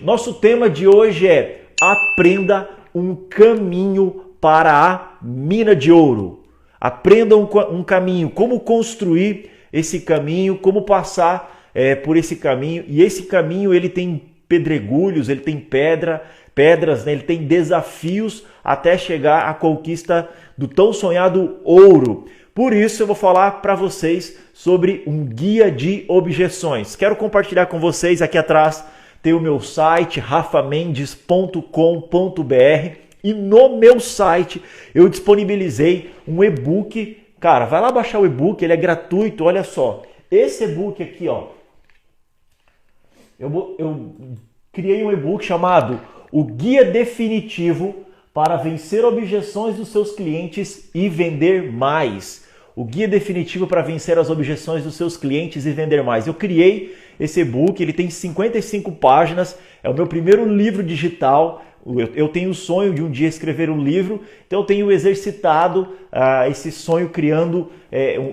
Nosso tema de hoje é aprenda um caminho para a mina de ouro. Aprenda um caminho, como construir esse caminho, como passar por esse caminho. E esse caminho ele tem pedregulhos, ele tem pedras, né? Ele tem desafios até chegar à conquista do tão sonhado ouro. Por isso eu vou falar para vocês sobre um guia de objeções. Quero compartilhar com vocês, aqui atrás tem o meu site rafamendes.com.br e no meu site eu disponibilizei um e-book. Cara, vai lá baixar o e-book, ele é gratuito, olha só. Esse e-book aqui, ó, eu criei um e-book chamado O Guia Definitivo para Vencer Objeções dos Seus Clientes e Vender Mais. O Guia Definitivo para Vencer as Objeções dos Seus Clientes e Vender Mais. Eu criei esse e-book, ele tem 55 páginas, é o meu primeiro livro digital. Eu tenho o sonho de um dia escrever um livro, então eu tenho exercitado esse sonho criando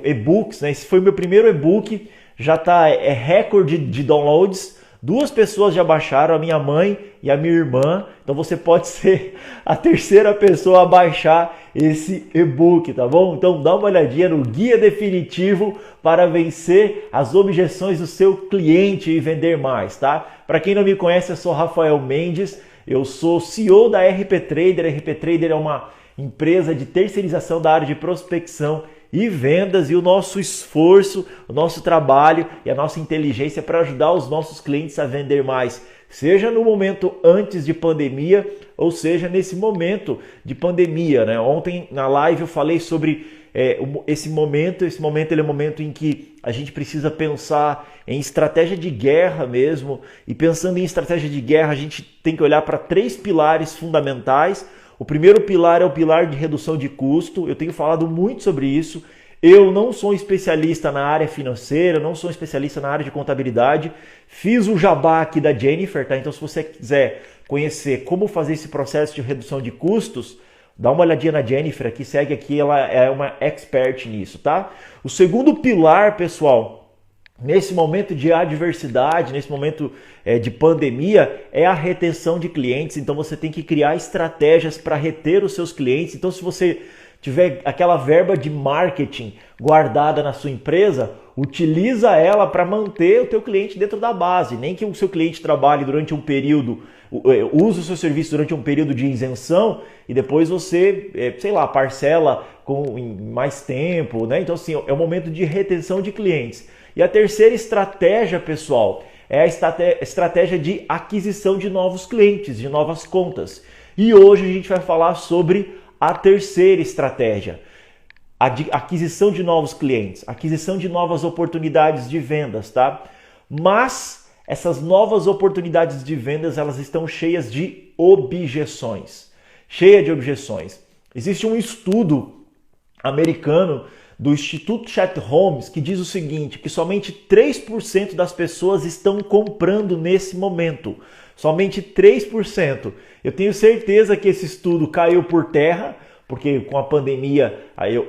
e-books, né? Esse foi o meu primeiro e-book, já está recorde de downloads. 2 pessoas já baixaram, a minha mãe e a minha irmã. Então você pode ser a terceira pessoa a baixar esse e-book, tá bom? Então dá uma olhadinha no Guia Definitivo para Vencer as Objeções do Seu Cliente e Vender Mais, tá? Para quem não me conhece, eu sou Rafael Mendes, eu sou CEO da RP Trader. A RP Trader é uma empresa de terceirização da área de prospecção e vendas, e o nosso esforço, o nosso trabalho e a nossa inteligência para ajudar os nossos clientes a vender mais, seja no momento antes de pandemia ou seja nesse momento de pandemia, né? Ontem na live eu falei sobre esse momento ele é um momento em que a gente precisa pensar em estratégia de guerra mesmo, e pensando em estratégia de guerra a gente tem que olhar para 3 pilares fundamentais. O primeiro pilar é o pilar de redução de custo. Eu tenho falado muito sobre isso. Eu não sou especialista na área financeira, não sou especialista na área de contabilidade. Fiz o jabá aqui da Jennifer, tá? Então se você quiser conhecer como fazer esse processo de redução de custos, dá uma olhadinha na Jennifer aqui, segue aqui, ela é uma expert nisso, tá? O segundo pilar, pessoal, nesse momento de adversidade, nesse momento de pandemia, é a retenção de clientes. Então você tem que criar estratégias para reter os seus clientes. Então se você tiver aquela verba de marketing guardada na sua empresa, utiliza ela para manter o teu cliente dentro da base. Nem que o seu cliente trabalhe durante um período, use o seu serviço durante um período de isenção e depois você, sei lá, parcela em mais tempo, né? Então assim, é um momento de retenção de clientes. E a terceira estratégia, pessoal, é a estratégia de aquisição de novos clientes, de novas contas. E hoje a gente vai falar sobre a terceira estratégia, a aquisição de novos clientes, aquisição de novas oportunidades de vendas, tá? Mas essas novas oportunidades de vendas, elas estão cheias de objeções. Existe um estudo americano do Instituto Chat Holmes que diz o seguinte, que somente 3% das pessoas estão comprando nesse momento. Somente 3%. Eu tenho certeza que esse estudo caiu por terra, porque com a pandemia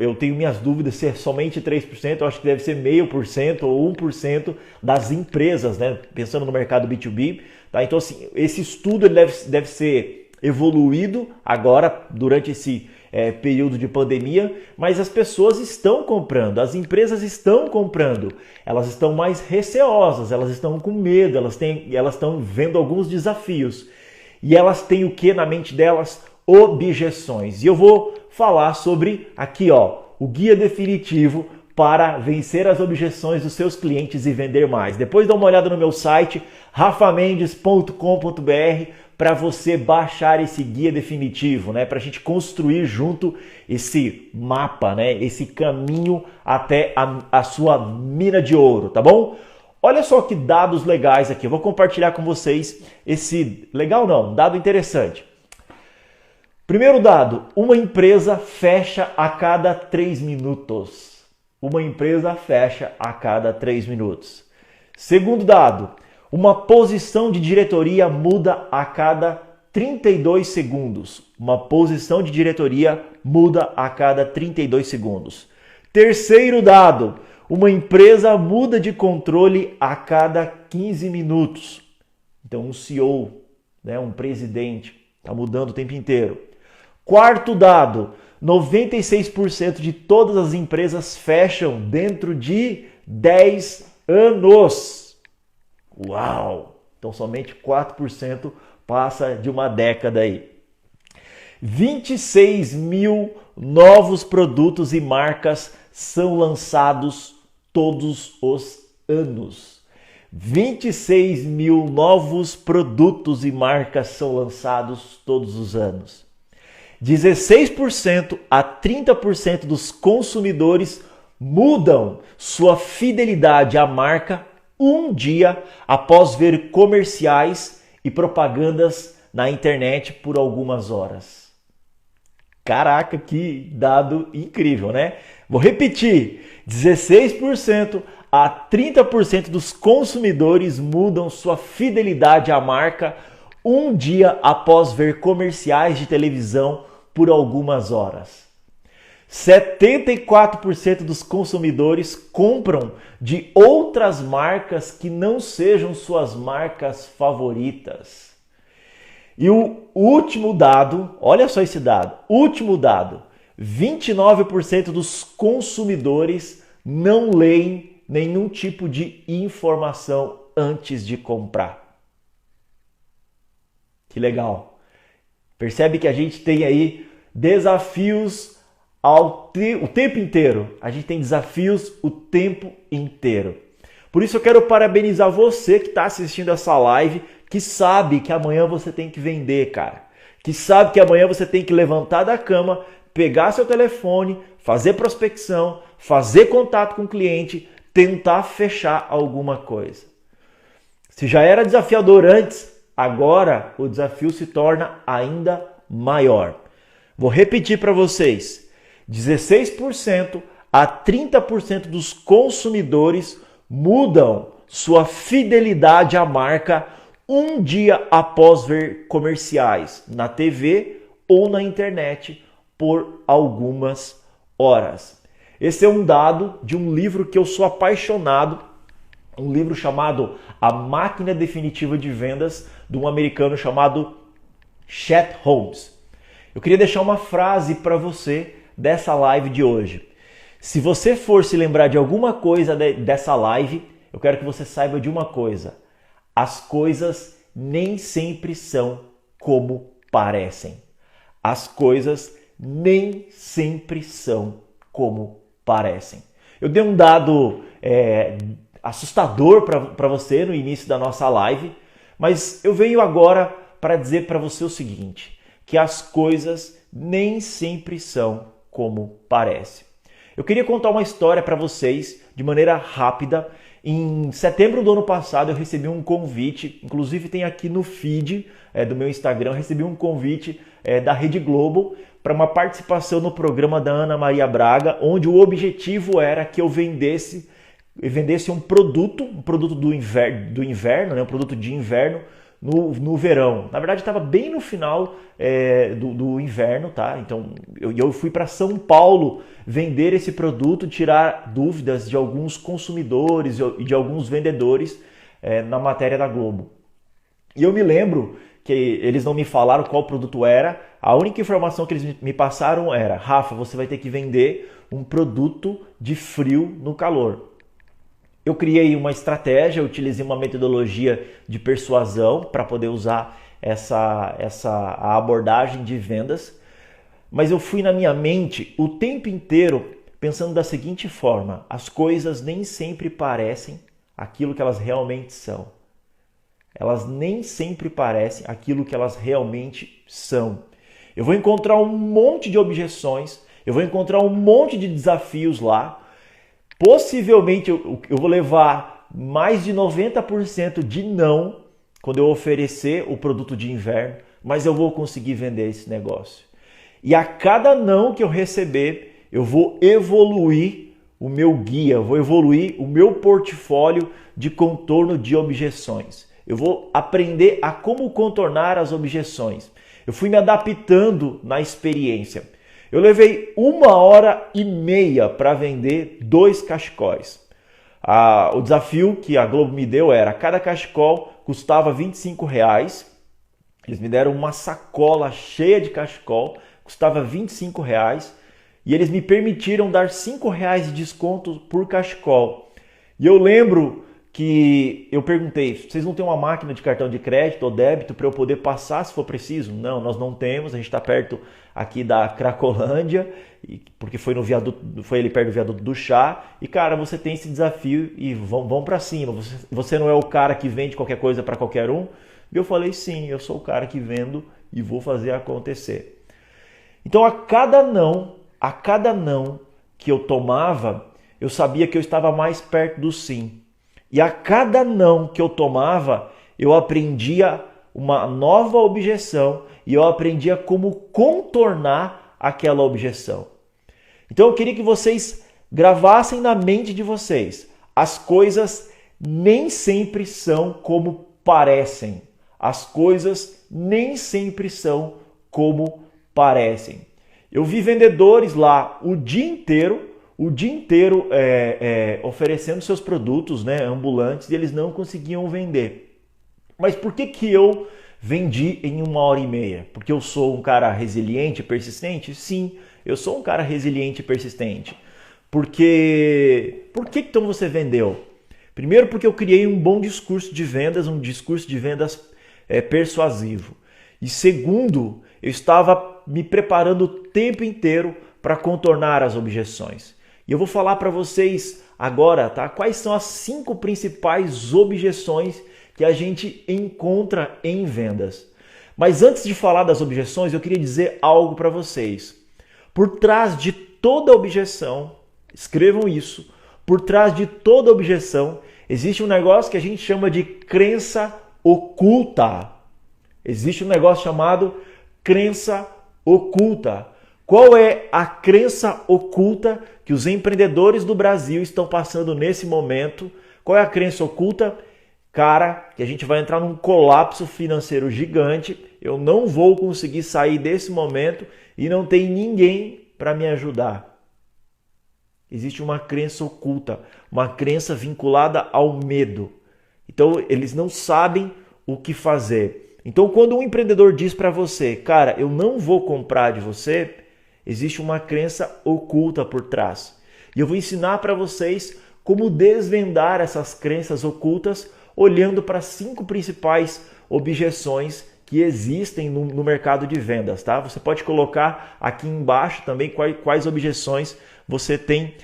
eu tenho minhas dúvidas se é somente 3%, eu acho que deve ser 0,5% ou 1% das empresas, né? Pensando no mercado B2B. Tá? Então assim, esse estudo ele deve ser evoluído agora durante esse período de pandemia, mas as pessoas estão comprando, as empresas estão comprando, elas estão mais receosas, elas estão com medo, elas estão vendo alguns desafios e elas têm o que na mente delas? Objeções. E eu vou falar sobre aqui, ó, o guia definitivo para vencer as objeções dos seus clientes e vender mais. Depois dá uma olhada no meu site rafamendes.com.br para você baixar esse guia definitivo, né? Para a gente construir junto esse mapa, né? Esse caminho até a sua mina de ouro, tá bom? Olha só que dados legais aqui. Eu vou compartilhar com vocês esse... Legal não, dado interessante. Primeiro dado, uma empresa fecha a cada 3 minutos. Uma empresa fecha a cada 3 minutos. Segundo dado, uma posição de diretoria muda a cada 32 segundos. Uma posição de diretoria muda a cada 32 segundos. Terceiro dado, uma empresa muda de controle a cada 15 minutos. Então, um CEO né? Um presidente. Está mudando o tempo inteiro. Quarto dado, 96% de todas as empresas fecham dentro de 10 anos. Uau! Então somente 4% passa de uma década aí. 26 mil novos produtos e marcas são lançados todos os anos. 26 mil novos produtos e marcas são lançados todos os anos. 16% a 30% dos consumidores mudam sua fidelidade à marca um dia após ver comerciais e propagandas na internet por algumas horas. Caraca, que dado incrível, né? Vou repetir, 16% a 30% dos consumidores mudam sua fidelidade à marca um dia após ver comerciais de televisão por algumas horas. 74% dos consumidores compram de outras marcas que não sejam suas marcas favoritas. E o último dado, olha só esse dado, último dado, 29% dos consumidores não leem nenhum tipo de informação antes de comprar. Que legal. Percebe que a gente tem aí desafios o tempo inteiro. A gente tem desafios o tempo inteiro. Por isso eu quero parabenizar você que está assistindo essa live, que sabe que amanhã você tem que vender, cara. Que sabe que amanhã você tem que levantar da cama, pegar seu telefone, fazer prospecção, fazer contato com o cliente, tentar fechar alguma coisa. Se já era desafiador antes, agora o desafio se torna ainda maior. Vou repetir para vocês. 16% a 30% dos consumidores mudam sua fidelidade à marca um dia após ver comerciais na TV ou na internet por algumas horas. Esse é um dado de um livro que eu sou apaixonado, um livro chamado A Máquina Definitiva de Vendas, de um americano chamado Chet Holmes. Eu queria deixar uma frase para você dessa live de hoje. Se você for se lembrar de alguma coisa dessa live, eu quero que você saiba de uma coisa. As coisas nem sempre são como parecem. As coisas nem sempre são como parecem. Eu dei um dado assustador para você no início da nossa live, mas eu venho agora para dizer para você o seguinte, que as coisas nem sempre são como parece. Eu queria contar uma história para vocês de maneira rápida. Em setembro do ano passado eu recebi um convite, inclusive tem aqui no feed do meu Instagram, eu recebi um convite da Rede Globo para uma participação no programa da Ana Maria Braga, onde o objetivo era que eu vendesse um produto do inverno, né, um produto de inverno, no verão. Na verdade, estava bem no final do inverno, tá? Então, eu fui para São Paulo vender esse produto, tirar dúvidas de alguns consumidores e de alguns vendedores na matéria da Globo. E eu me lembro que eles não me falaram qual produto era. A única informação que eles me passaram era: Rafa, você vai ter que vender um produto de frio no calor. Eu criei uma estratégia, utilizei uma metodologia de persuasão para poder usar a abordagem de vendas, mas eu fui na minha mente o tempo inteiro pensando da seguinte forma: as coisas nem sempre parecem aquilo que elas realmente são. Elas nem sempre parecem aquilo que elas realmente são. Eu vou encontrar um monte de objeções, eu vou encontrar um monte de desafios lá. Possivelmente eu vou levar mais de 90% de não quando eu oferecer o produto de inverno, mas eu vou conseguir vender esse negócio. E a cada não que eu receber, eu vou evoluir o meu guia, eu vou evoluir o meu portfólio de contorno de objeções. Eu vou aprender a como contornar as objeções. Eu fui me adaptando na experiência. Eu levei 1h30 para vender 2 cachecóis. O desafio que a Globo me deu era: cada cachecol custava R$25. Eles me deram uma sacola cheia de cachecol, custava R$ 25, e eles me permitiram dar R$ 5 de desconto por cachecol. E eu lembro que eu perguntei, vocês não têm uma máquina de cartão de crédito ou débito para eu poder passar se for preciso? Não, nós não temos, a gente está perto aqui da Cracolândia, porque foi ali perto do viaduto do Chá, e cara, você tem esse desafio e vão para cima, você não é o cara que vende qualquer coisa para qualquer um? E eu falei, sim, eu sou o cara que vendo e vou fazer acontecer. Então a cada não que eu tomava, eu sabia que eu estava mais perto do sim. E a cada não que eu tomava, eu aprendia uma nova objeção e eu aprendia como contornar aquela objeção. Então eu queria que vocês gravassem na mente de vocês. As coisas nem sempre são como parecem. As coisas nem sempre são como parecem. Eu vi vendedores lá o dia inteiro oferecendo seus produtos, né, ambulantes, e eles não conseguiam vender. Mas por que eu vendi em 1h30? Porque eu sou um cara resiliente e persistente? Sim, eu sou um cara resiliente e persistente. Por que então você vendeu? Primeiro porque eu criei um bom discurso de vendas, persuasivo. E segundo, eu estava me preparando o tempo inteiro para contornar as objeções. E eu vou falar para vocês agora, tá? Quais são as 5 principais objeções que a gente encontra em vendas. Mas antes de falar das objeções, eu queria dizer algo para vocês. Por trás de toda objeção, escrevam isso, por trás de toda objeção, existe um negócio que a gente chama de crença oculta. Existe um negócio chamado crença oculta. Qual é a crença oculta que os empreendedores do Brasil estão passando nesse momento? Qual é a crença oculta? Cara, que a gente vai entrar num colapso financeiro gigante, eu não vou conseguir sair desse momento e não tem ninguém para me ajudar. Existe uma crença oculta, uma crença vinculada ao medo. Então, eles não sabem o que fazer. Então, quando um empreendedor diz para você, cara, eu não vou comprar de você, existe uma crença oculta por trás. E eu vou ensinar para vocês como desvendar essas crenças ocultas olhando para 5 principais objeções que existem no mercado de vendas, tá? Você pode colocar aqui embaixo também quais objeções você tem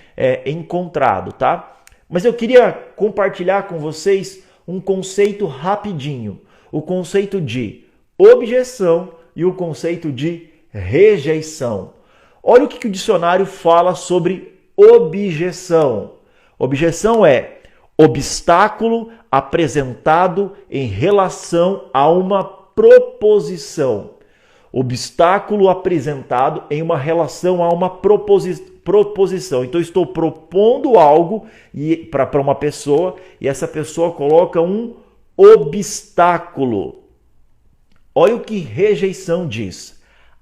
encontrado, tá? Mas eu queria compartilhar com vocês um conceito rapidinho. O conceito de objeção e o conceito de rejeição. Olha o que o dicionário fala sobre objeção. Objeção é obstáculo apresentado em relação a uma proposição. Obstáculo apresentado em uma relação a uma proposição. Então, eu estou propondo algo para uma pessoa e essa pessoa coloca um obstáculo. Olha o que rejeição diz.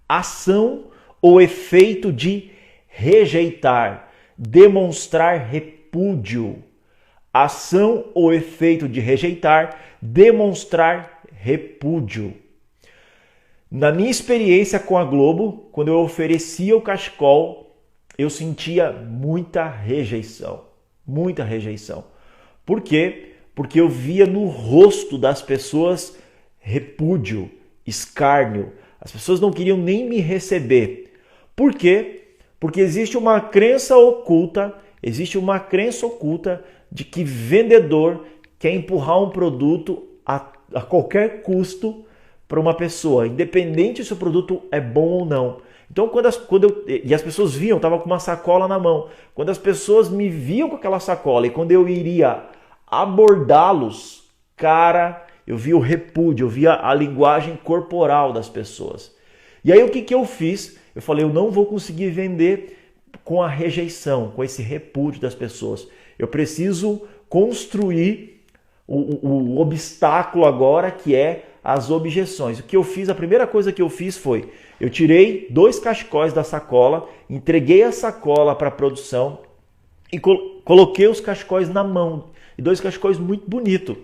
Ação ou efeito de rejeitar, demonstrar repúdio. Ação ou efeito de rejeitar, demonstrar repúdio. Na minha experiência com a Globo, quando eu oferecia o cachecol, eu sentia muita rejeição. Muita rejeição. Por quê? Porque eu via no rosto das pessoas repúdio, escárnio. As pessoas não queriam nem me receber. Por quê? Porque existe uma crença oculta de que vendedor quer empurrar um produto a qualquer custo para uma pessoa, independente se o produto é bom ou não. Então, e as pessoas viam, eu estava com uma sacola na mão. Quando as pessoas me viam com aquela sacola e quando eu iria abordá-los, cara, eu via o repúdio, eu via a linguagem corporal das pessoas. E aí o que eu fiz? Eu falei, eu não vou conseguir vender com a rejeição, com esse repúdio das pessoas. Eu preciso construir o obstáculo agora, que é as objeções. O que eu fiz, a primeira coisa que eu fiz foi, eu tirei 2 cachecóis da sacola, entreguei a sacola para a produção e coloquei os cachecóis na mão. E 2 cachecóis muito bonitos.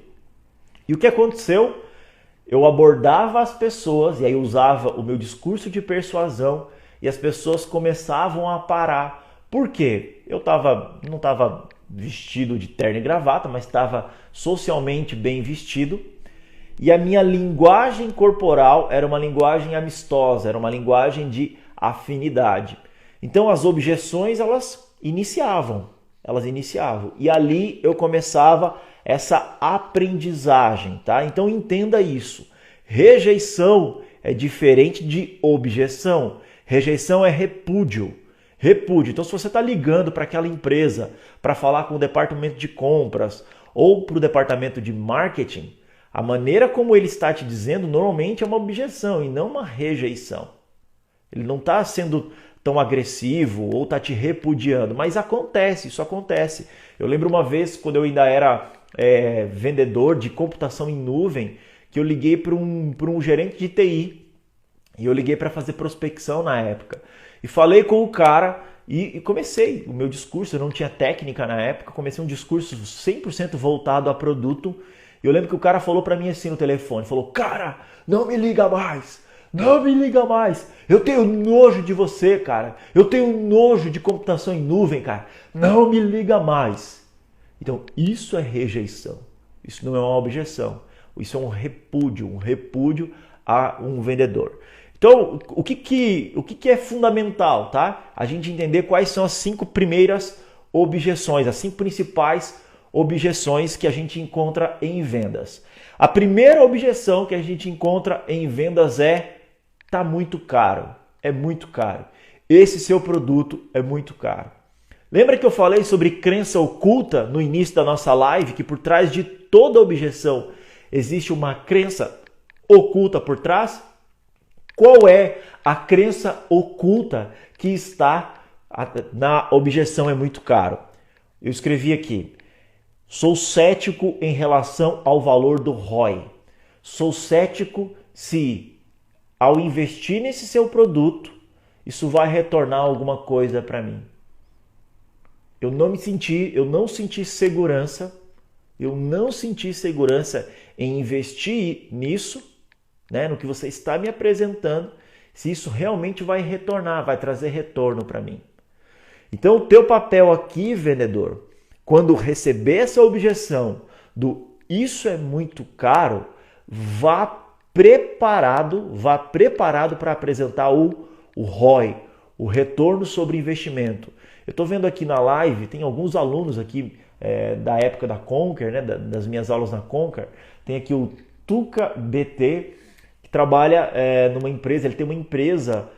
E o que aconteceu? eu abordava as pessoas e aí usava o meu discurso de persuasão e as pessoas começavam a parar. Por quê? Eu não estava vestido de terno e gravata, mas estava socialmente bem vestido. E a minha linguagem corporal era uma linguagem amistosa, era uma linguagem de afinidade. Então as objeções elas iniciavam. E ali eu começava essa aprendizagem, tá? Então entenda isso. Rejeição é diferente de objeção. Rejeição é repúdio. Então se você está ligando para aquela empresa para falar com o departamento de compras ou para o departamento de marketing, a maneira como ele está te dizendo normalmente é uma objeção e não uma rejeição. Ele não está sendo tão agressivo ou está te repudiando, mas isso acontece. Eu lembro uma vez, quando eu ainda era vendedor de computação em nuvem, que eu liguei para um gerente de TI e eu liguei para fazer prospecção na época. E falei com o cara e comecei o meu discurso, eu não tinha técnica na época, comecei um discurso 100% voltado a produto. E eu lembro que o cara falou para mim assim no telefone, falou: "Cara, não me liga mais, eu tenho nojo de você, cara, eu tenho nojo de computação em nuvem, cara, não me liga mais." Então isso é rejeição, isso não é uma objeção, isso é um repúdio a um vendedor. Então, o que é fundamental, tá? A gente entender quais são as 5 primeiras objeções, as 5 principais objeções que a gente encontra em vendas. A primeira objeção que a gente encontra em vendas é: tá muito caro, é muito caro. Esse seu produto é muito caro. Lembra que eu falei sobre crença oculta no início da nossa live, que por trás de toda objeção existe uma crença oculta por trás? Qual é a crença oculta que está na objeção é muito caro? Eu escrevi aqui: sou cético em relação ao valor do ROI. Sou cético se, ao investir nesse seu produto, isso vai retornar alguma coisa para mim. Eu não senti segurança em investir nisso, né, no que você está me apresentando, se isso realmente vai retornar, vai trazer retorno para mim. Então o teu papel aqui, vendedor, quando receber essa objeção do "isso é muito caro", vá preparado para apresentar o ROI, o retorno sobre investimento. Eu estou vendo aqui na live, tem alguns alunos aqui da época da Conquer, né, das minhas aulas na Conquer. Tem aqui o Tuca BT, que trabalha numa empresa, ele tem uma empresa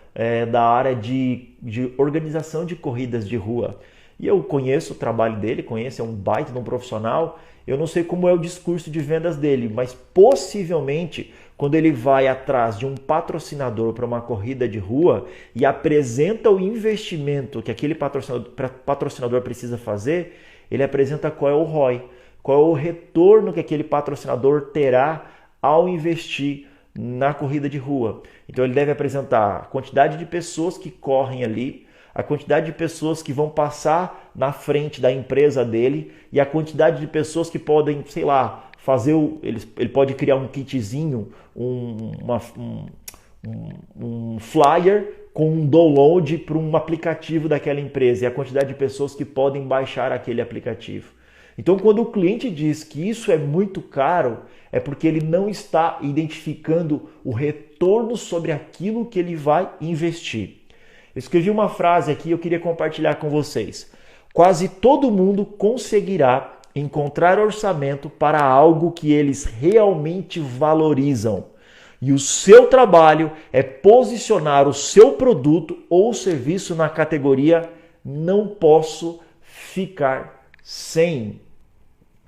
da área de organização de corridas de rua. E eu conheço o trabalho dele, é um baita de um profissional. Eu não sei como é o discurso de vendas dele, mas possivelmente quando ele vai atrás de um patrocinador para uma corrida de rua e apresenta o investimento que aquele patrocinador precisa fazer, ele apresenta qual é o ROI, qual é o retorno que aquele patrocinador terá ao investir na corrida de rua. Então ele deve apresentar a quantidade de pessoas que correm ali, a quantidade de pessoas que vão passar na frente da empresa dele e a quantidade de pessoas que podem, sei lá, ele pode criar um kitzinho, um flyer com um download para um aplicativo daquela empresa e a quantidade de pessoas que podem baixar aquele aplicativo. Então, quando o cliente diz que isso é muito caro, é porque ele não está identificando o retorno sobre aquilo que ele vai investir. Eu escrevi uma frase aqui e eu queria compartilhar com vocês. Quase todo mundo conseguirá encontrar orçamento para algo que eles realmente valorizam. E o seu trabalho é posicionar o seu produto ou serviço na categoria "não posso ficar sem".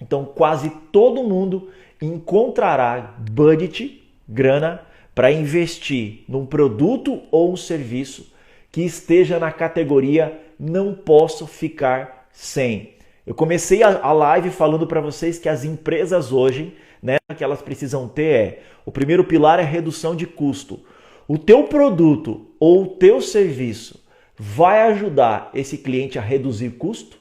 Então, quase todo mundo encontrará budget, grana, para investir num produto ou um serviço que esteja na categoria "não posso ficar sem". Eu comecei a live falando para vocês que as empresas hoje, né, que elas precisam ter o primeiro pilar é redução de custo. O teu produto ou o teu serviço vai ajudar esse cliente a reduzir custo?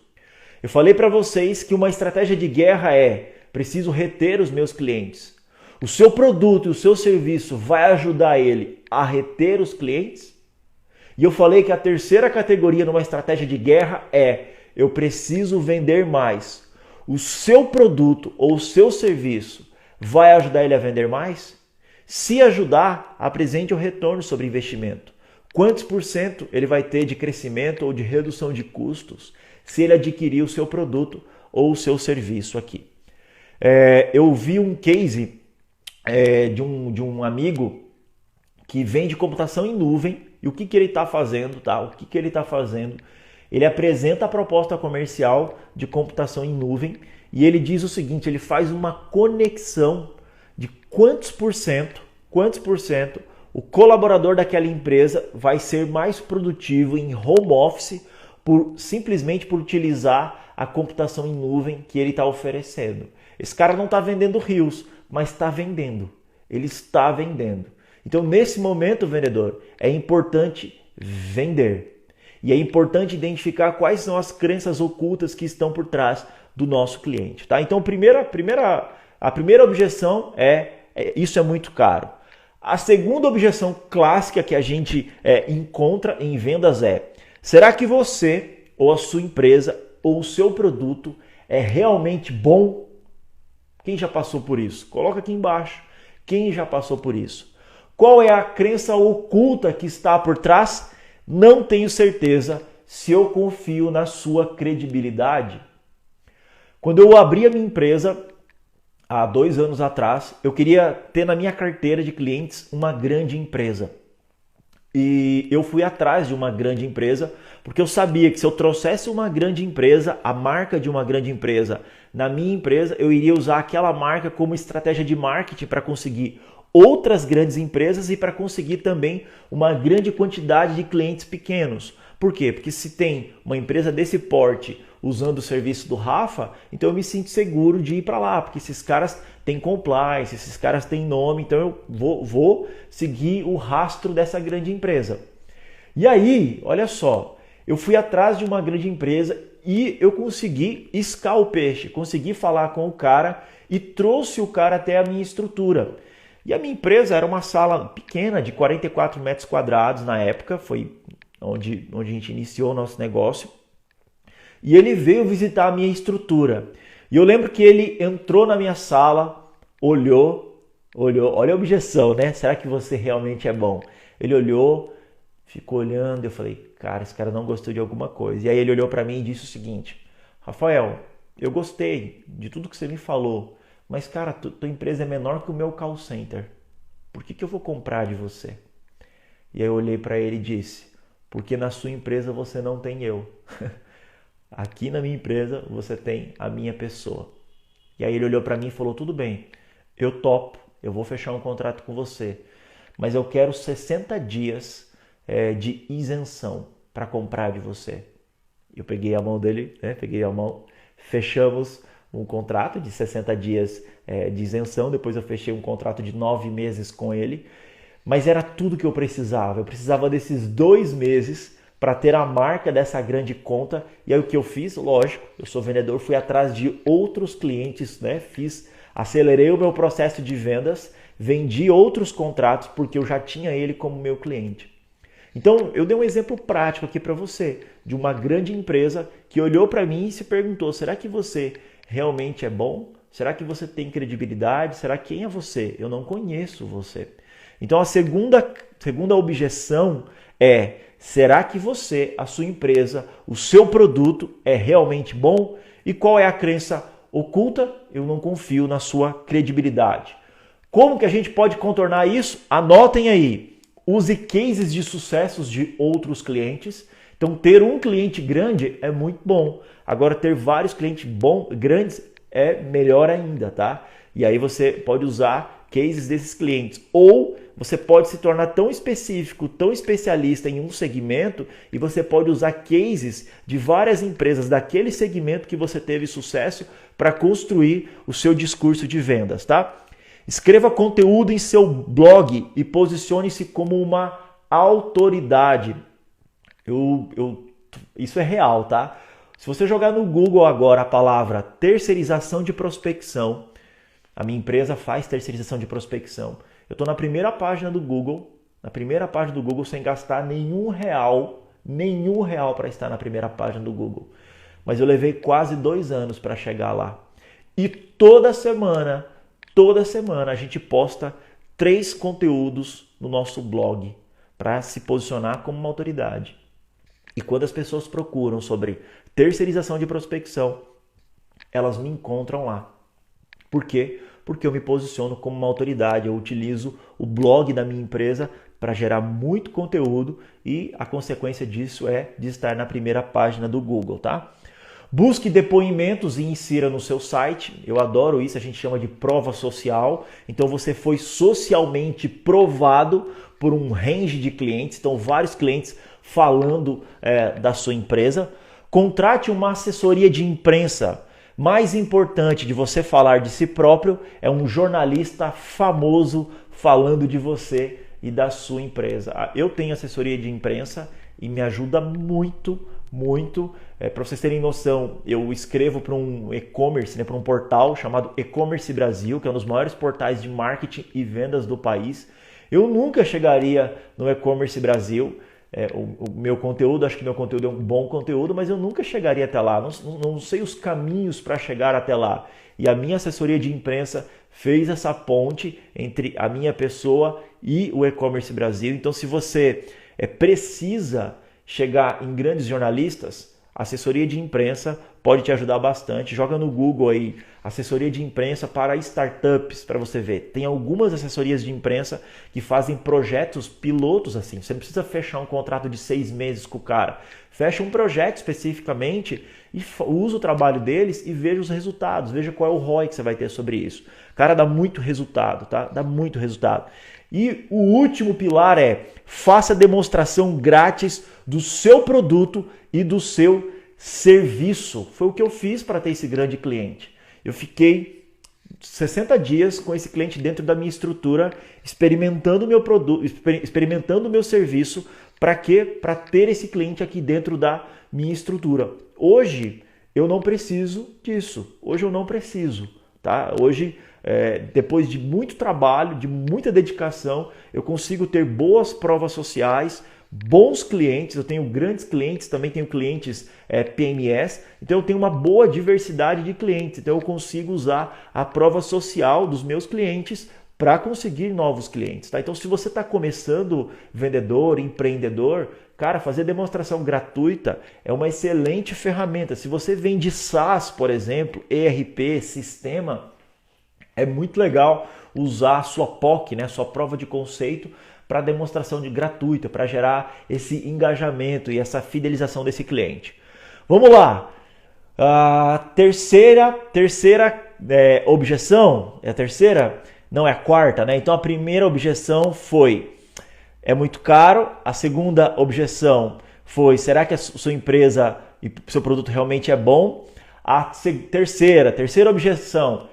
Eu falei para vocês que uma estratégia de guerra é: preciso reter os meus clientes. O seu produto e o seu serviço vai ajudar ele a reter os clientes? E eu falei que a terceira categoria numa estratégia de guerra é: eu preciso vender mais. O seu produto ou o seu serviço vai ajudar ele a vender mais? Se ajudar, apresente o retorno sobre investimento. Quantos por cento ele vai ter de crescimento ou de redução de custos se ele adquirir o seu produto ou o seu serviço aqui? Eu vi um case de um amigo que vende computação em nuvem. E o que ele está fazendo? Tá? O que ele está fazendo? Ele apresenta a proposta comercial de computação em nuvem e ele diz o seguinte: ele faz uma conexão de quantos por cento o colaborador daquela empresa vai ser mais produtivo em home office simplesmente por utilizar a computação em nuvem que ele está oferecendo. Esse cara não está vendendo rios, mas está vendendo. Ele está vendendo. Então, nesse momento, vendedor, é importante vender. E é importante identificar quais são as crenças ocultas que estão por trás do nosso cliente. Tá? Então, a primeira objeção isso é muito caro. A segunda objeção clássica que a gente encontra em vendas é: será que você ou a sua empresa ou o seu produto é realmente bom? Quem já passou por isso? Coloca aqui embaixo. Quem já passou por isso? Qual é a crença oculta que está por trás? Não tenho certeza se eu confio na sua credibilidade. Quando eu abri a minha empresa, há 2 anos atrás, eu queria ter na minha carteira de clientes uma grande empresa. E eu fui atrás de uma grande empresa, porque eu sabia que se eu trouxesse uma grande empresa, a marca de uma grande empresa, na minha empresa, eu iria usar aquela marca como estratégia de marketing para conseguir outras grandes empresas e para conseguir também uma grande quantidade de clientes pequenos. Por quê? Porque se tem uma empresa desse porte usando o serviço do Rafa, então eu me sinto seguro de ir para lá, porque esses caras têm compliance, esses caras têm nome, então eu vou seguir o rastro dessa grande empresa. E aí, olha só, eu fui atrás de uma grande empresa e eu consegui iscar o peixe, consegui falar com o cara e trouxe o cara até a minha estrutura. E a minha empresa era uma sala pequena de 44 metros quadrados na época, foi onde a gente iniciou o nosso negócio. E ele veio visitar a minha estrutura. E eu lembro que ele entrou na minha sala, olhou, olha a objeção, né? Será que você realmente é bom? Ele olhou, ficou olhando, eu falei, cara, esse cara não gostou de alguma coisa. E aí ele olhou para mim e disse o seguinte: Rafael, eu gostei de tudo que você me falou, mas cara, tua empresa é menor que o meu call center. Por que eu vou comprar de você? E aí eu olhei para ele e disse: porque na sua empresa você não tem eu. Aqui na minha empresa você tem a minha pessoa. E aí ele olhou para mim e falou: tudo bem, eu topo, eu vou fechar um contrato com você, mas eu quero 60 dias de isenção para comprar de você. Eu peguei a mão dele, fechamos um contrato de 60 dias de isenção, depois eu fechei um contrato de 9 meses com ele, mas era tudo que eu precisava. Eu precisava desses 2 meses para ter a marca dessa grande conta. E aí o que eu fiz? Lógico, eu sou vendedor, fui atrás de outros clientes, acelerei o meu processo de vendas, vendi outros contratos porque eu já tinha ele como meu cliente. Então eu dei um exemplo prático aqui para você, de uma grande empresa que olhou para mim e se perguntou: será que você realmente é bom? Será que você tem credibilidade? Será quem é você? Eu não conheço você. Então a segunda objeção é: será que você, a sua empresa, o seu produto é realmente bom? E qual é a crença oculta? Eu não confio na sua credibilidade. Como que a gente pode contornar isso? Anotem aí. Use cases de sucessos de outros clientes. Então, ter um cliente grande é muito bom. Agora, ter vários clientes grandes é melhor ainda, tá? E aí você pode usar cases desses clientes. Ou você pode se tornar tão específico, tão especialista em um segmento e você pode usar cases de várias empresas daquele segmento que você teve sucesso para construir o seu discurso de vendas, tá? Escreva conteúdo em seu blog e posicione-se como uma autoridade. Isso é real, tá? Se você jogar no Google agora a palavra terceirização de prospecção, A minha empresa faz terceirização de prospecção. Eu estou na primeira página do Google, sem gastar nenhum real para estar na primeira página do Google. Mas eu levei quase 2 anos para chegar lá. E toda semana a gente posta 3 conteúdos no nosso blog para se posicionar como uma autoridade. E quando as pessoas procuram sobre terceirização de prospecção, elas me encontram lá. Por quê? Porque eu me posiciono como uma autoridade, eu utilizo o blog da minha empresa para gerar muito conteúdo e a consequência disso é de estar na primeira página do Google, tá? Busque depoimentos e insira no seu site. Eu adoro isso, a gente chama de prova social. Então você foi socialmente provado por um range de clientes, então vários clientes falando da sua empresa. Contrate uma assessoria de imprensa. Mais importante de você falar de si próprio é um jornalista famoso falando de você e da sua empresa. Eu tenho assessoria de imprensa e me ajuda muito. Para vocês terem noção, eu escrevo para um e-commerce, para um portal chamado E-Commerce Brasil, que é um dos maiores portais de marketing e vendas do país. Eu nunca chegaria no E-Commerce Brasil. O meu conteúdo, acho que meu conteúdo é um bom conteúdo, mas eu nunca chegaria até lá, não sei os caminhos para chegar até lá. E a minha assessoria de imprensa fez essa ponte entre a minha pessoa e o E-Commerce Brasil. Então, se você precisa chegar em grandes jornalistas, a assessoria de imprensa pode te ajudar bastante. Joga no Google aí, assessoria de imprensa para startups, para você ver. Tem algumas assessorias de imprensa que fazem projetos pilotos assim. Você não precisa fechar um contrato de 6 meses com o cara. Fecha um projeto especificamente e usa o trabalho deles e veja os resultados. Veja qual é o ROI que você vai ter sobre isso. Cara, dá muito resultado, tá? Dá muito resultado. E o último pilar é: faça demonstração grátis do seu produto e do seu serviço. Foi o que eu fiz para ter esse grande cliente. Eu fiquei 60 dias com esse cliente dentro da minha estrutura, experimentando o meu produto, experimentando o meu serviço. Para quê? Para ter esse cliente aqui dentro da minha estrutura. Hoje eu não preciso disso. Hoje eu não preciso, tá? Hoje, depois de muito trabalho, de muita dedicação, eu consigo ter boas provas sociais, bons clientes. Eu tenho grandes clientes, também tenho clientes PMS, então eu tenho uma boa diversidade de clientes, então eu consigo usar a prova social dos meus clientes para conseguir novos clientes, tá? Então, se você está começando vendedor, empreendedor, cara, fazer demonstração gratuita é uma excelente ferramenta. Se você vende SaaS, por exemplo, ERP, sistema, é muito legal usar a sua POC, né, sua prova de conceito, para demonstração gratuita, para gerar esse engajamento e essa fidelização desse cliente. Vamos lá! A terceira objeção, é a terceira? Não, é a quarta, né? Então a primeira objeção foi: é muito caro. A segunda objeção foi: será que a sua empresa e seu produto realmente é bom? A terceira objeção: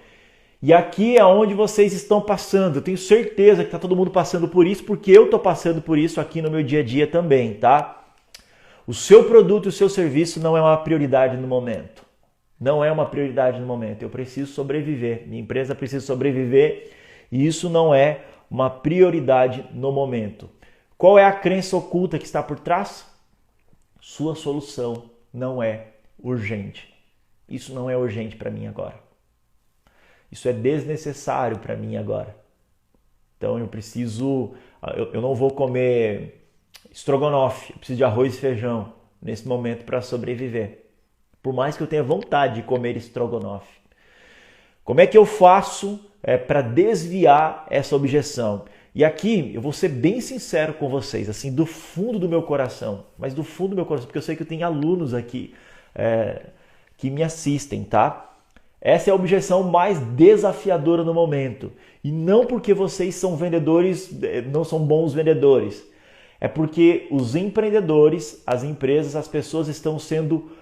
e aqui é onde vocês estão passando. Eu tenho certeza que está todo mundo passando por isso, porque eu estou passando por isso aqui no meu dia a dia também, tá? O seu produto e o seu serviço não é uma prioridade no momento. Não é uma prioridade no momento. Eu preciso sobreviver. Minha empresa precisa sobreviver e isso não é uma prioridade no momento. Qual é a crença oculta que está por trás? Sua solução não é urgente. Isso não é urgente para mim agora. Isso é desnecessário para mim agora. Então eu não vou comer estrogonofe, eu preciso de arroz e feijão nesse momento para sobreviver. Por mais que eu tenha vontade de comer estrogonofe. Como é que eu faço para desviar essa objeção? E aqui eu vou ser bem sincero com vocês, assim, do fundo do meu coração, mas do fundo do meu coração, porque eu sei que eu tenho alunos aqui que me assistem, tá? Essa é a objeção mais desafiadora no momento. E não porque vocês são vendedores, não são bons vendedores. É porque os empreendedores, as empresas, as pessoas estão sendo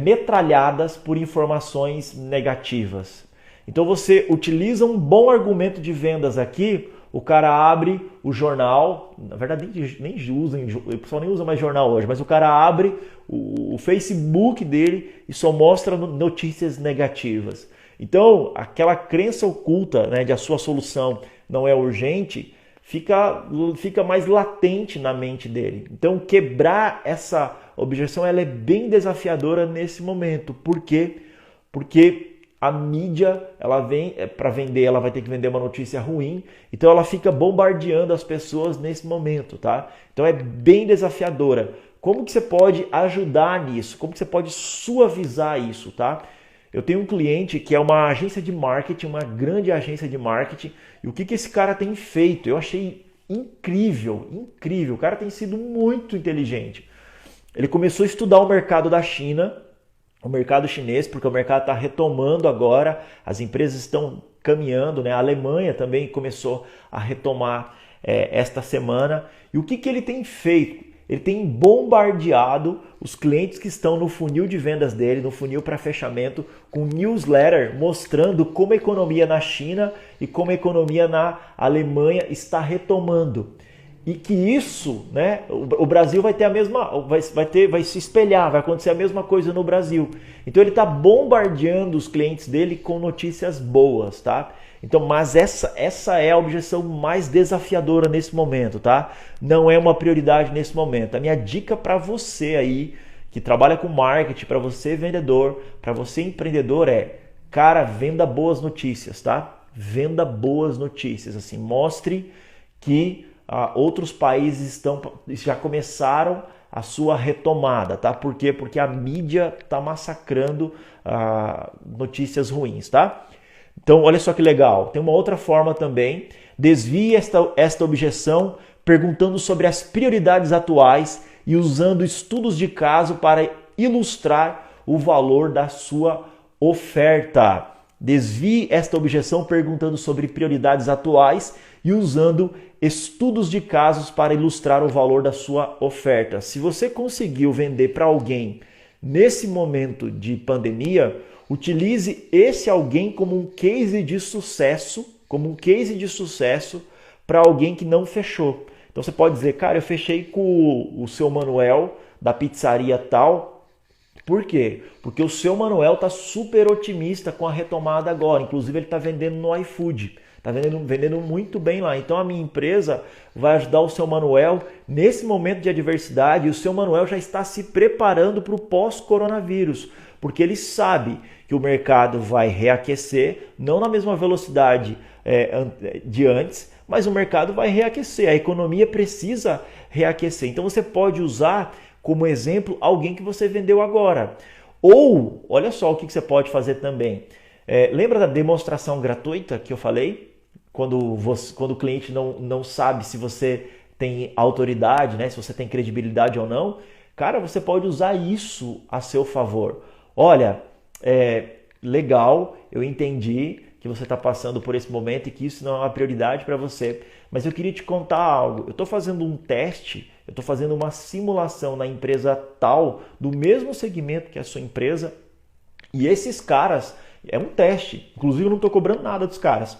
metralhadas por informações negativas. Então você utiliza um bom argumento de vendas aqui, o cara abre o jornal, na verdade nem usa, o pessoal nem usa mais jornal hoje, mas o cara abre o Facebook dele e só mostra notícias negativas. Então, aquela crença oculta, né, de a sua solução não é urgente, fica mais latente na mente dele. Então, quebrar essa objeção ela é bem desafiadora nesse momento. Por quê? Porque a mídia, ela vem para vender, ela vai ter que vender uma notícia ruim, então ela fica bombardeando as pessoas nesse momento, tá? Então é bem desafiadora. Como que você pode ajudar nisso? Como que você pode suavizar isso, tá? Eu tenho um cliente que é uma agência de marketing, uma grande agência de marketing, e o que esse cara tem feito? Eu achei incrível, incrível. O cara tem sido muito inteligente. Ele começou a estudar o mercado da China, o mercado chinês, porque o mercado está retomando agora, as empresas estão caminhando, né? A Alemanha também começou a retomar esta semana. E o que ele tem feito? Ele tem bombardeado os clientes que estão no funil de vendas dele, no funil para fechamento, com newsletter mostrando como a economia na China e como a economia na Alemanha está retomando. E que isso, né, o Brasil vai ter a mesma, vai se espelhar, vai acontecer a mesma coisa no Brasil. Então ele está bombardeando os clientes dele com notícias boas, tá? Então, mas essa é a objeção mais desafiadora nesse momento, tá? Não é uma prioridade nesse momento. A minha dica para você aí que trabalha com marketing, para você vendedor, para você empreendedor cara, venda boas notícias, tá? Venda boas notícias, assim, mostre que outros países já começaram a sua retomada, tá? Por quê? Porque a mídia está massacrando notícias ruins, tá? Então, olha só que legal. Tem uma outra forma também. Desvie esta objeção perguntando sobre as prioridades atuais e usando estudos de caso para ilustrar o valor da sua oferta. Desvie esta objeção perguntando sobre prioridades atuais e usando estudos de casos para ilustrar o valor da sua oferta. Se você conseguiu vender para alguém nesse momento de pandemia, utilize esse alguém como um case de sucesso, para alguém que não fechou. Então você pode dizer, cara, eu fechei com o seu Manuel da pizzaria tal. Por quê? Porque o seu Manuel está super otimista com a retomada agora. Inclusive ele está vendendo no iFood. Está vendendo muito bem lá. Então a minha empresa vai ajudar o seu Manuel nesse momento de adversidade. E o seu Manuel já está se preparando para o pós-coronavírus. Porque ele sabe que o mercado vai reaquecer, não na mesma velocidade de antes, mas o mercado vai reaquecer. A economia precisa reaquecer. Então você pode usar como exemplo alguém que você vendeu agora. Ou, olha só o que você pode fazer também. Lembra da demonstração gratuita que eu falei? Quando o cliente não sabe se você tem autoridade, né? Se você tem credibilidade ou não. Cara, você pode usar isso a seu favor. Olha, legal, eu entendi que você está passando por esse momento e que isso não é uma prioridade para você, mas eu queria te contar algo. Eu estou fazendo um teste, eu estou fazendo uma simulação na empresa tal, do mesmo segmento que a sua empresa, e esses caras, é um teste, inclusive eu não estou cobrando nada dos caras,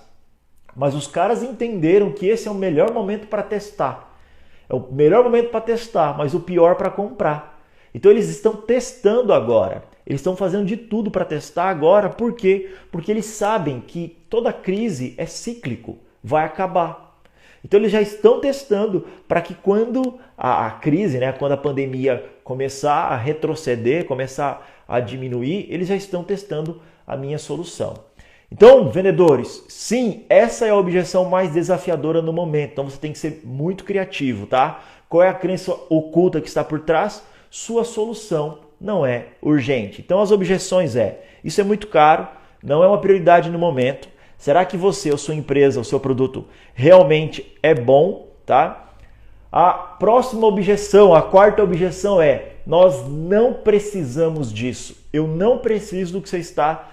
mas os caras entenderam que esse é o melhor momento para testar. É o melhor momento para testar, mas o pior para comprar. Então eles estão testando agora. Eles estão fazendo de tudo para testar agora. Por quê? Porque eles sabem que toda crise é cíclico, vai acabar. Então eles já estão testando para que quando a crise, né, quando a pandemia começar a retroceder, começar a diminuir, eles já estão testando a minha solução. Então, vendedores, sim, essa é a objeção mais desafiadora no momento. Então você tem que ser muito criativo, tá? Qual é a crença oculta que está por trás? Sua solução não é urgente. Então as objeções isso é muito caro, não é uma prioridade no momento. Será que você, ou sua empresa, o seu produto realmente é bom, tá? A próxima objeção, a quarta objeção nós não precisamos disso. Eu não preciso do que você está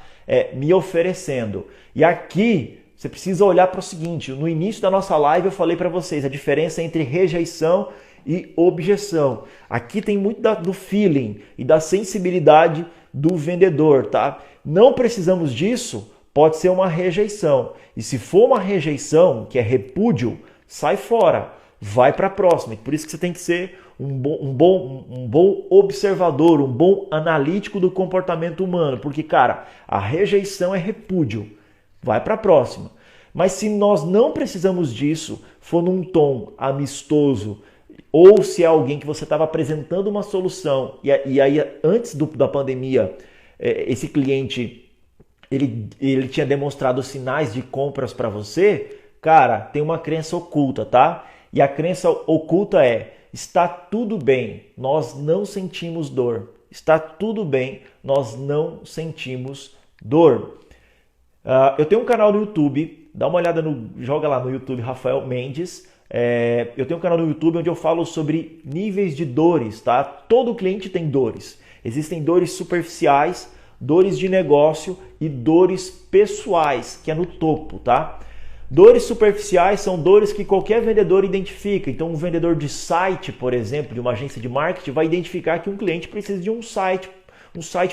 me oferecendo. E aqui você precisa olhar para o seguinte, no início da nossa live eu falei para vocês a diferença entre rejeição e objeção. Aqui tem muito do feeling e da sensibilidade do vendedor, tá? Não precisamos disso, pode ser uma rejeição. E se for uma rejeição, que é repúdio, sai fora. vai para a próxima. Por isso que você tem que ser um bom observador, um bom analítico do comportamento humano. Porque, cara, a rejeição é repúdio. Vai para a próxima. Mas se nós não precisamos disso, for num tom amistoso, ou se é alguém que você estava apresentando uma solução, e aí antes da pandemia, esse cliente ele tinha demonstrado sinais de compras para você, cara, tem uma crença oculta, tá? E a crença oculta é: está tudo bem, nós não sentimos dor. Está tudo bem, nós não sentimos dor. Eu tenho um canal no YouTube, dá uma olhada joga lá no YouTube, Rafael Mendes. Eu tenho um canal no YouTube onde eu falo sobre níveis de dores, tá? Todo cliente tem dores. Existem dores superficiais, dores de negócio e dores pessoais, que é no topo, tá? Dores superficiais são dores que qualquer vendedor identifica. Então, um vendedor de site, por exemplo, de uma agência de marketing, vai identificar que um cliente precisa de um site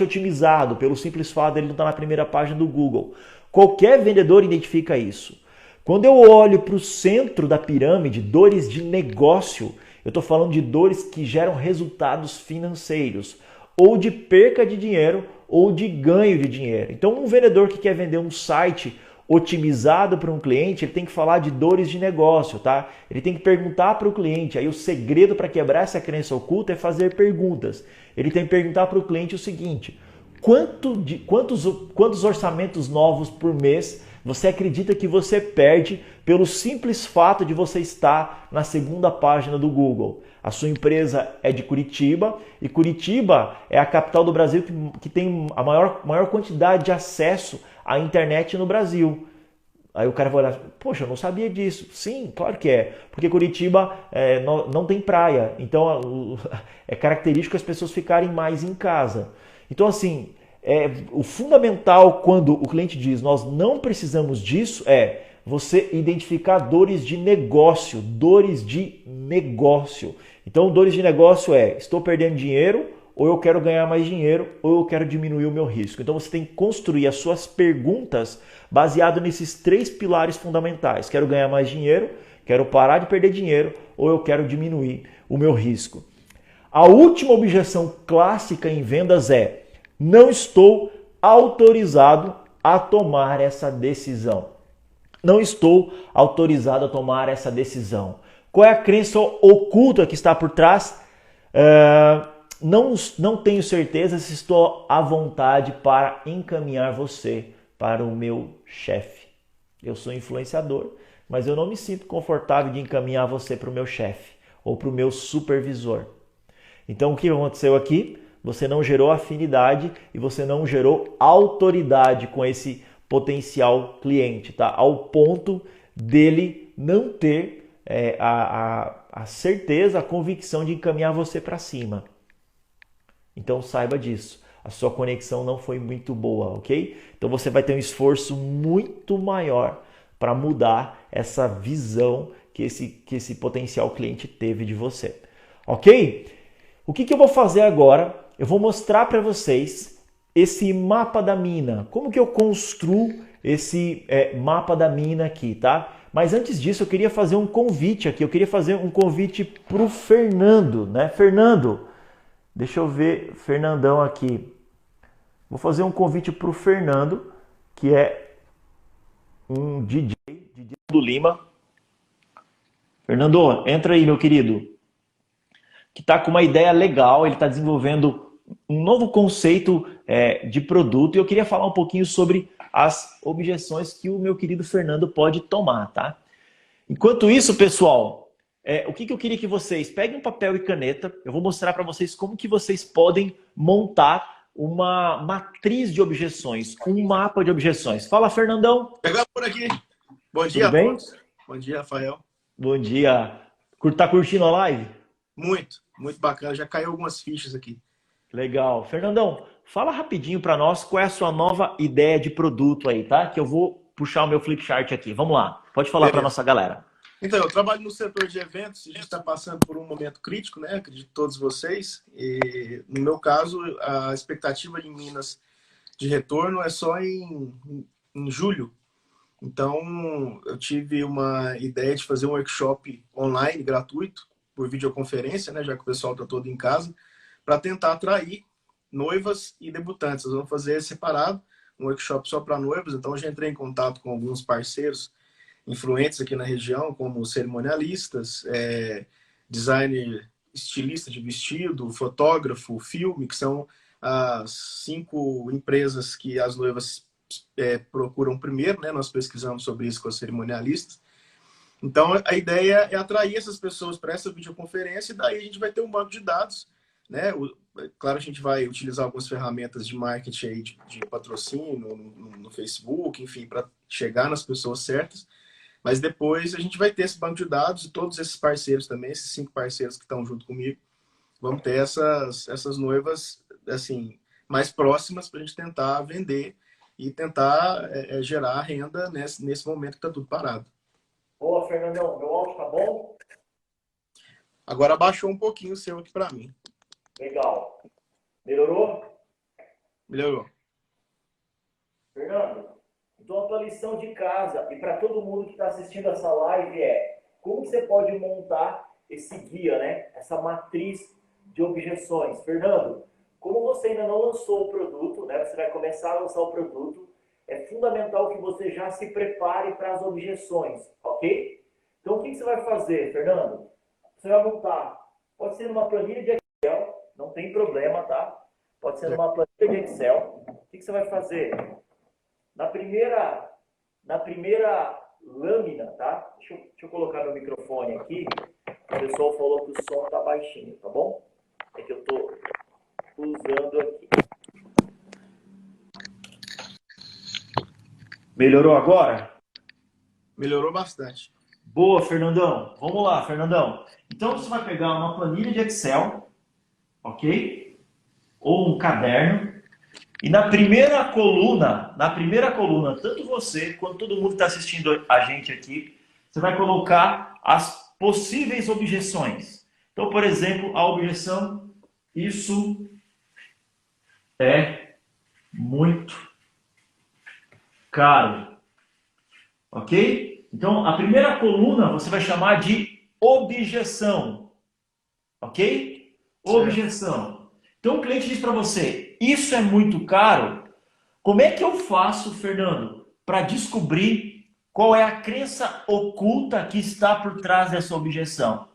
otimizado, pelo simples fato de ele não estar na primeira página do Google. Qualquer vendedor identifica isso. Quando eu olho para o centro da pirâmide, dores de negócio, eu estou falando de dores que geram resultados financeiros, ou de perca de dinheiro, ou de ganho de dinheiro. Então, um vendedor que quer vender um site otimizado para um cliente, ele tem que falar de dores de negócio, tá? Ele tem que perguntar para o cliente. Aí o segredo para quebrar essa crença oculta é fazer perguntas. Ele tem que perguntar para o cliente o seguinte: quantos orçamentos novos por mês você acredita que você perde pelo simples fato de você estar na segunda página do Google? A sua empresa é de Curitiba e Curitiba é a capital do Brasil que tem a maior quantidade de acesso à internet no Brasil. Aí o cara vai olhar: poxa, eu não sabia disso. Sim, claro que é, porque Curitiba não tem praia, então é característico as pessoas ficarem mais em casa. Então, assim, o fundamental quando o cliente diz nós não precisamos disso é você identificar dores de negócio, dores de negócio. Então, dores de negócio estou perdendo dinheiro, ou eu quero ganhar mais dinheiro, ou eu quero diminuir o meu risco. Então, você tem que construir as suas perguntas baseado nesses 3 pilares fundamentais. Quero ganhar mais dinheiro, quero parar de perder dinheiro, ou eu quero diminuir o meu risco. A última objeção clássica em vendas é: não estou autorizado a tomar essa decisão. Não estou autorizado a tomar essa decisão. Qual é a crença oculta que está por trás? Não tenho certeza se estou à vontade para encaminhar você para o meu chefe. Eu sou influenciador, mas eu não me sinto confortável de encaminhar você para o meu chefe ou para o meu supervisor. Então, o que aconteceu aqui? Você não gerou afinidade e você não gerou autoridade com esse potencial cliente, tá? Ao ponto dele não ter a certeza, a convicção de encaminhar você para cima. Então saiba disso. A sua conexão não foi muito boa, ok? Então você vai ter um esforço muito maior para mudar essa visão que esse potencial cliente teve de você, ok? O que eu vou fazer agora? Eu vou mostrar para vocês esse mapa da mina. Como que eu construo esse mapa da mina aqui, tá? Mas antes disso, eu queria fazer um convite aqui. Eu queria fazer um convite para o Fernando, né? Fernando, deixa eu ver, Fernandão aqui. Vou fazer um convite para o Fernando, que é um DJ do Lima. Fernando, entra aí, meu querido. Que está com uma ideia legal, ele está desenvolvendo um novo conceito de produto e eu queria falar um pouquinho sobre as objeções que o meu querido Fernando pode tomar, tá? Enquanto isso, pessoal, o que eu queria que vocês peguem um papel e caneta, eu vou mostrar para vocês como que vocês podem montar uma matriz de objeções, um mapa de objeções. Fala, Fernandão. Pegar por aqui. Bom dia, tudo bem? Bom dia, Rafael. Bom dia. Tá curtindo a live? Muito bacana. Já caiu algumas fichas aqui. Legal. Fernandão, fala rapidinho para nós qual é a sua nova ideia de produto aí, tá? Que eu vou puxar o meu flipchart aqui. Vamos lá. Pode falar para nossa galera. Então, eu trabalho no setor de eventos. A gente está passando por um momento crítico, né? Acredito todos vocês. E, no meu caso, a expectativa de Minas de retorno é só em julho. Então, eu tive uma ideia de fazer um workshop online, gratuito, por videoconferência, né, já que o pessoal está todo em casa, para tentar atrair noivas e debutantes. Nós vamos fazer separado, um workshop só para noivas. Então, eu já entrei em contato com alguns parceiros influentes aqui na região, como cerimonialistas, designer, estilista de vestido, fotógrafo, filme, que são as 5 empresas que as noivas procuram primeiro, né? Nós pesquisamos sobre isso com os cerimonialistas. Então, a ideia é atrair essas pessoas para essa videoconferência e daí a gente vai ter um banco de dados, né? Claro, a gente vai utilizar algumas ferramentas de marketing aí, de patrocínio no Facebook, enfim, para chegar nas pessoas certas. Mas depois a gente vai ter esse banco de dados e todos esses parceiros também, esses 5 parceiros que estão junto comigo, vamos ter essas noivas assim mais próximas para a gente tentar vender e tentar gerar renda nesse momento que está tudo parado. Boa, Fernandão. Meu áudio tá bom? Agora abaixou um pouquinho o seu aqui para mim. Legal. Melhorou? Melhorou. Fernando, então a tua lição de casa, e para todo mundo que está assistindo essa live, é como você pode montar esse guia, né? Essa matriz de objeções. Fernando, como você ainda não lançou o produto, né? Você vai começar a lançar o produto, é fundamental que você já se prepare para as objeções, ok? Então o que você vai fazer, Fernando? Você vai montar, pode ser numa planilha de Excel, não tem problema, tá? Pode ser numa planilha de Excel. O que você vai fazer? Na primeira lâmina, tá? Deixa eu colocar meu microfone aqui. O pessoal falou que o som tá baixinho, tá bom? É que eu tô usando aqui. Melhorou agora? Melhorou bastante. Boa, Fernandão. Vamos lá, Fernandão. Então você vai pegar uma planilha de Excel, ok? Ou um caderno. E na primeira coluna, tanto você quanto todo mundo que está assistindo a gente aqui, você vai colocar as possíveis objeções. Então, por exemplo, a objeção, isso é muito caro. Ok? Então, a primeira coluna você vai chamar de objeção. Ok? Objeção. Então, o cliente diz para você, isso é muito caro. Como é que eu faço, Fernando, para descobrir qual é a crença oculta que está por trás dessa objeção?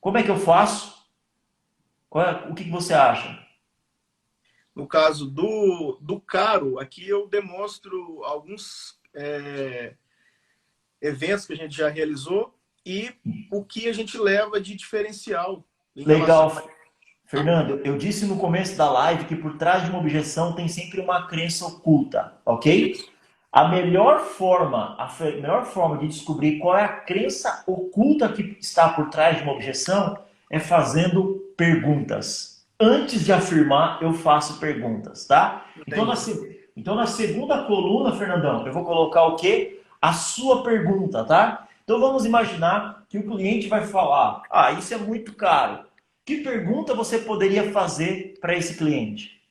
Como é que eu faço? O que você acha? No caso do caro, aqui eu demonstro alguns eventos que a gente já realizou e o que a gente leva de diferencial. Legal. Fernando, eu disse no começo da live que por trás de uma objeção tem sempre uma crença oculta, ok? A melhor forma de descobrir qual é a crença oculta que está por trás de uma objeção é fazendo perguntas. Antes de afirmar, eu faço perguntas, tá? Então na segunda coluna, Fernandão, eu vou colocar o quê? A sua pergunta, tá? Então vamos imaginar que o cliente vai falar, isso é muito caro. Que pergunta você poderia fazer para esse cliente?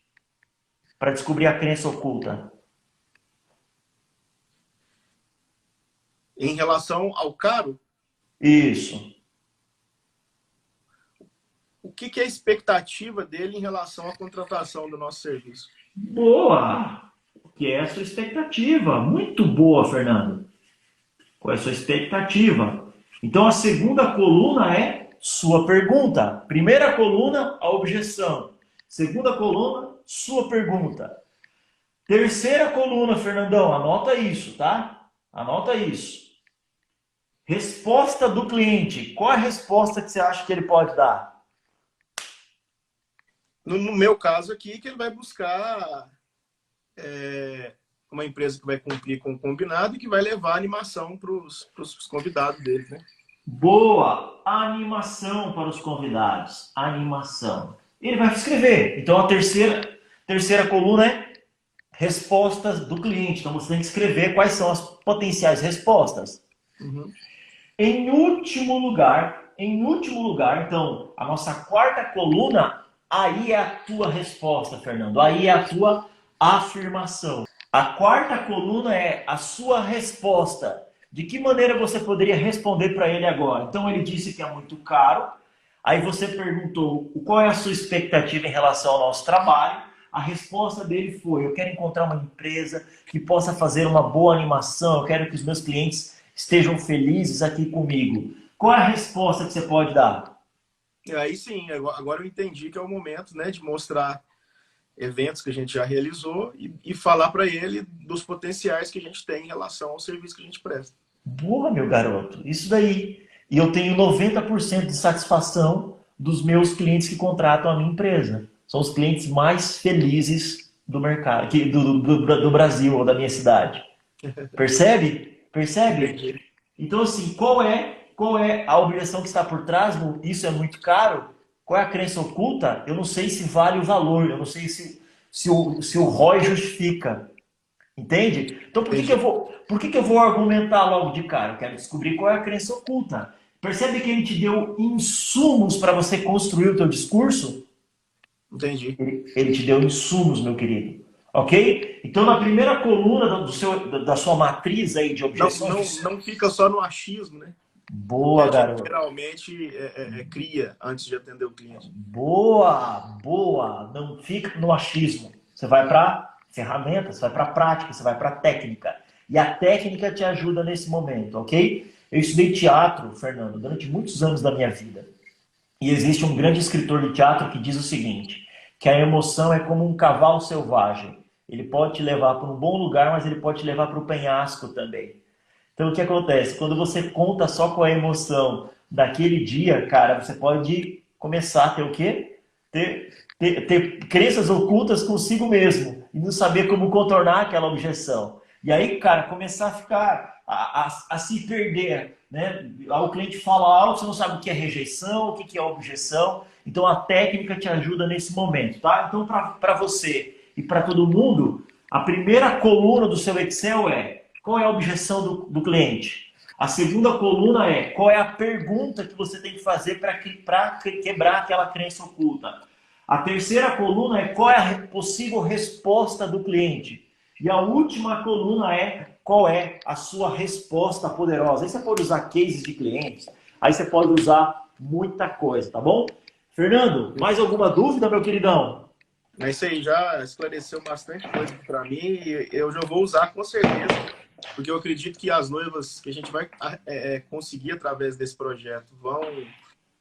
Para descobrir a crença oculta? Em relação ao caro? Isso. O que é a expectativa dele em relação à contratação do nosso serviço? Boa! O que é a sua expectativa? Muito boa, Fernando. Qual é a sua expectativa? Então a segunda coluna é sua pergunta. Primeira coluna, a objeção. Segunda coluna, sua pergunta. Terceira coluna, Fernandão, anota isso, tá? Anota isso. Resposta do cliente. Qual é a resposta que você acha que ele pode dar? No meu caso aqui, que ele vai buscar uma empresa que vai cumprir com o combinado e que vai levar a animação para os convidados dele, né? Boa! Animação para os convidados. Animação. Ele vai escrever. Então a terceira coluna é respostas do cliente. Então você tem que escrever quais são as potenciais respostas. Uhum. Em último lugar, então, a nossa quarta coluna, aí é a tua resposta, Fernando. Aí é a tua afirmação. A quarta coluna é a sua resposta. De que maneira você poderia responder para ele agora? Então ele disse que é muito caro. Aí você perguntou qual é a sua expectativa em relação ao nosso trabalho. A resposta dele foi: eu quero encontrar uma empresa que possa fazer uma boa animação, eu quero que os meus clientes estejam felizes aqui comigo. Qual é a resposta que você pode dar? E aí sim, agora eu entendi que é o momento, né, de mostrar eventos que a gente já realizou e falar para ele dos potenciais que a gente tem em relação ao serviço que a gente presta. Boa, meu garoto, isso daí. E eu tenho 90% de satisfação dos meus clientes que contratam a minha empresa. São os clientes mais felizes do mercado, do Brasil ou da minha cidade. Percebe? Percebe? Entendi. Então, assim, qual é a obrigação que está por trás do isso é muito caro? Qual é a crença oculta? Eu não sei se vale o valor, eu não sei se o ROI justifica. Entende? Então, Entendi. por que que eu vou argumentar logo de cara? Eu quero descobrir qual é a crença oculta. Percebe que ele te deu insumos para você construir o teu discurso? Entendi. Ele te deu insumos, meu querido. Ok? Então, na primeira coluna da sua matriz aí de Não, objeções... não fica só no achismo, né? Que Boa, a gente garoto. geralmente cria antes de atender o cliente. Boa, boa. Não fica no achismo. Você vai para ferramentas, você vai para prática, você vai para técnica. E a técnica te ajuda nesse momento, ok? Eu estudei teatro, Fernando, durante muitos anos da minha vida. E existe um grande escritor de teatro que diz o seguinte, que a emoção é como um cavalo selvagem. Ele pode te levar para um bom lugar, mas ele pode te levar para o penhasco também. Então, o que acontece? Quando você conta só com a emoção daquele dia, cara, você pode começar a ter o quê? Ter crenças ocultas consigo mesmo e não saber como contornar aquela objeção. E aí, cara, começar a ficar, a se perder, né? O cliente fala algo, você não sabe o que é rejeição, o que é objeção. Então, a técnica te ajuda nesse momento, tá? Então, para você e para todo mundo, a primeira coluna do seu Excel é: qual é a objeção do cliente? A segunda coluna é: qual é a pergunta que você tem que fazer para quebrar aquela crença oculta? A terceira coluna é: qual é a possível resposta do cliente? E a última coluna é: qual é a sua resposta poderosa? Aí você pode usar cases de clientes, aí você pode usar muita coisa, tá bom? Fernando, mais alguma dúvida, meu queridão? Mas isso aí já esclareceu bastante coisa para mim e eu já vou usar com certeza, porque eu acredito que as noivas que a gente vai conseguir através desse projeto vão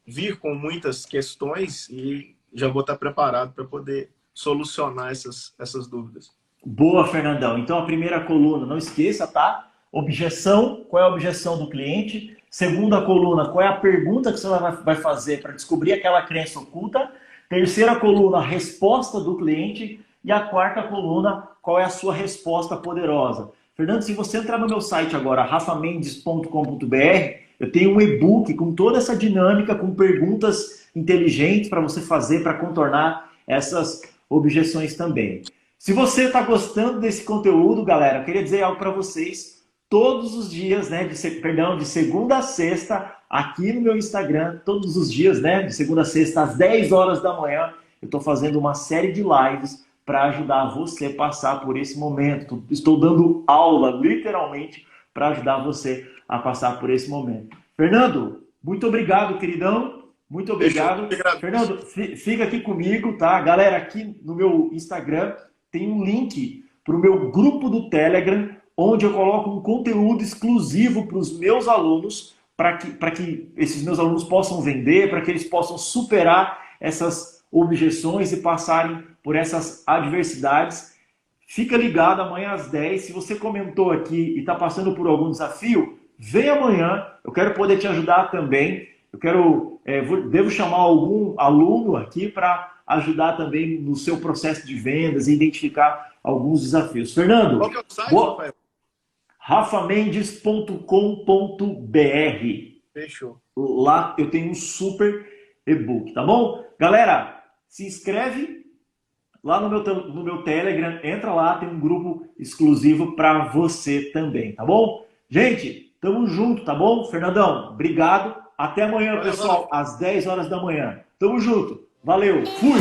vir com muitas questões e já vou estar preparado para poder solucionar essas dúvidas. Boa, Fernandão. Então, a primeira coluna, não esqueça, tá? Objeção, qual é a objeção do cliente? Segunda coluna, qual é a pergunta que você vai fazer para descobrir aquela crença oculta? Terceira coluna, resposta do cliente. E a quarta coluna, qual é a sua resposta poderosa? Fernando, se você entrar no meu site agora, rafamendes.com.br, eu tenho um e-book com toda essa dinâmica, com perguntas inteligentes para você fazer, para contornar essas objeções também. Se você está gostando desse conteúdo, galera, eu queria dizer algo para vocês. Todos os dias, né, de segunda a sexta, aqui no meu Instagram, todos os dias, né, de segunda a sexta, às 10 horas da manhã, eu estou fazendo uma série de lives para ajudar você a passar por esse momento. Estou dando aula, literalmente, para ajudar você a passar por esse momento. Fernando, muito obrigado, queridão. Muito obrigado. Fernando, fica aqui comigo, tá? Galera, aqui no meu Instagram tem um link para o meu grupo do Telegram, onde eu coloco um conteúdo exclusivo para os meus alunos, para que esses meus alunos possam vender, para que eles possam superar essas objeções e passarem por essas adversidades. Fica ligado amanhã às 10. Se você comentou aqui e está passando por algum desafio, vem amanhã. Eu quero poder te ajudar também. Devo chamar algum aluno aqui para ajudar também no seu processo de vendas e identificar alguns desafios. Fernando, qual que é o site, Rafael? rafamendes.com.br. Fechou. Lá eu tenho um super e-book, tá bom? Galera, se inscreve lá no meu Telegram, entra lá, tem um grupo exclusivo para você também, tá bom? Gente, tamo junto, tá bom? Fernandão, obrigado. Até amanhã, pessoal, às 10 horas da manhã. Tamo junto. Valeu, fui!